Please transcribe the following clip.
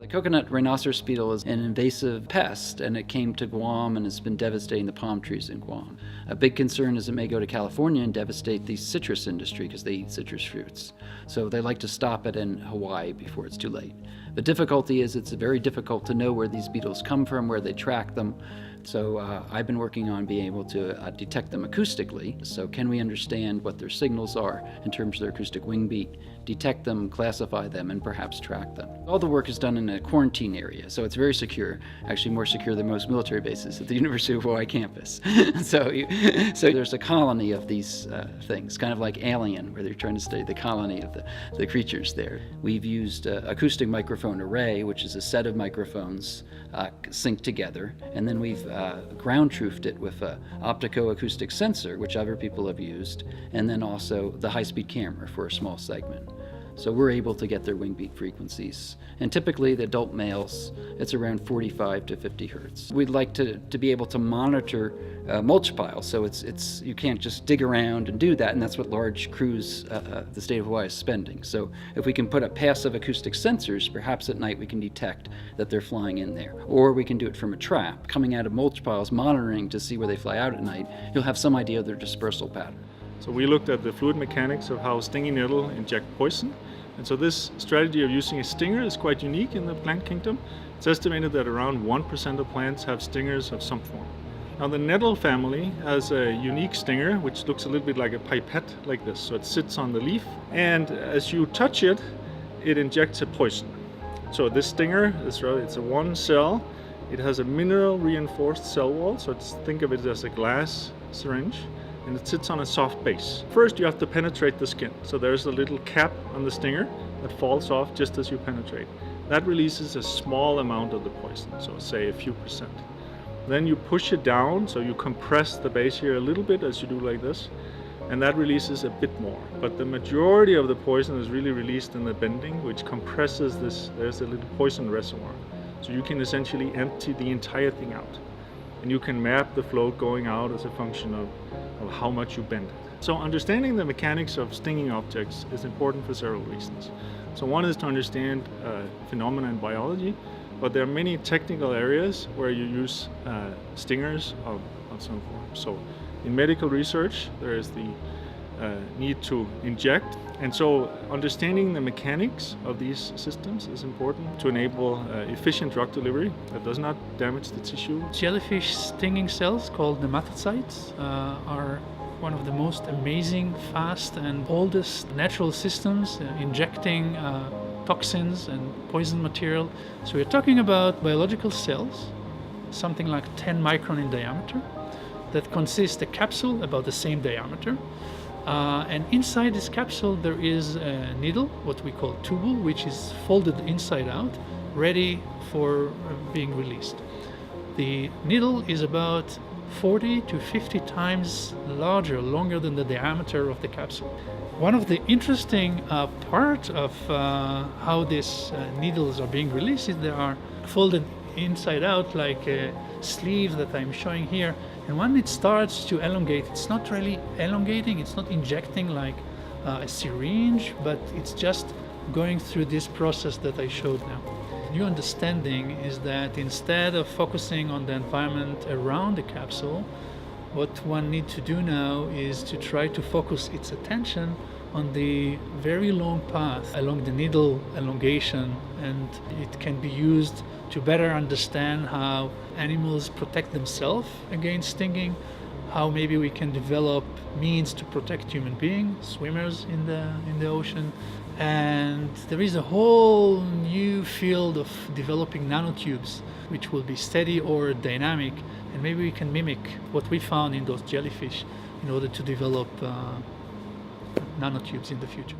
The coconut rhinoceros beetle is an invasive pest, and it came to Guam and has been devastating the palm trees in Guam. A big concern is it may go to California and devastate the citrus industry because they eat citrus fruits. So they like to stop it in Hawaii before it's too late. The difficulty is it's very difficult to know where these beetles come from, where they track them. So I've been working on being able to detect them acoustically. So can we understand what their signals are in terms of their acoustic wing beat, detect them, classify them, and perhaps track them. All the work is done in a quarantine area, so it's very secure, actually more secure than most military bases at the University of Hawaii campus. So there's a colony of these things, kind of like Alien, where they're trying to study the colony of the creatures there. We've used acoustic microphone array, which is a set of microphones synced together, and then we've ground truthed it with an optico-acoustic sensor, which other people have used, and then also the high-speed camera for a small segment. So we're able to get their wing beat frequencies. And typically the adult males, it's around 45 to 50 hertz. We'd like to be able to monitor mulch piles, so you can't just dig around and do that, and that's what large crews the state of Hawaii is spending. So if we can put up passive acoustic sensors, perhaps at night we can detect that they're flying in there. Or we can do it from a trap, coming out of mulch piles, monitoring to see where they fly out at night. You'll have some idea of their dispersal pattern. So we looked at the fluid mechanics of how stinging nettle inject poison. And so this strategy of using a stinger is quite unique in the plant kingdom. It's estimated that around 1% of plants have stingers of some form. Now the nettle family has a unique stinger which looks a little bit like a pipette like this. So it sits on the leaf, and as you touch it, it injects a poison. So this stinger it's a one cell. It has a mineral reinforced cell wall, so think of it as a glass syringe. And it sits on a soft base. First you have to penetrate the skin. So there's a little cap on the stinger that falls off just as you penetrate. That releases a small amount of the poison, so say a few percent. Then you push it down, so you compress the base here a little bit as you do like this, and that releases a bit more. But the majority of the poison is really released in the bending, which compresses this. There's a little poison reservoir. So you can essentially empty the entire thing out. And you can map the float going out as a function of how much you bend it. So understanding the mechanics of stinging objects is important for several reasons. So one is to understand phenomena in biology, but there are many technical areas where you use stingers of some form. So in medical research, there is the need to inject. And so understanding the mechanics of these systems is important to enable efficient drug delivery that does not damage the tissue. Jellyfish stinging cells called nematocytes are one of the most amazing, fast and oldest natural systems injecting toxins and poison material. So we're talking about biological cells, something like 10 micron in diameter, that consist a capsule about the same diameter. And inside this capsule there is a needle, what we call tubule, which is folded inside out, ready for being released. The needle is about 40 to 50 times longer than the diameter of the capsule. One of the interesting part of how these needles are being released is they are folded inside out like a sleeve that I'm showing here. And when it starts to elongate, it's not really elongating, it's not injecting like a syringe, but it's just going through this process that I showed now. New understanding is that instead of focusing on the environment around the capsule, what one needs to do now is to try to focus its attention on the very long path along the needle elongation, and it can be used to better understand how animals protect themselves against stinging, how maybe we can develop means to protect human beings, swimmers in the ocean. And there is a whole new field of developing nanotubes, which will be steady or dynamic, and maybe we can mimic what we found in those jellyfish in order to develop nanotubes in the future.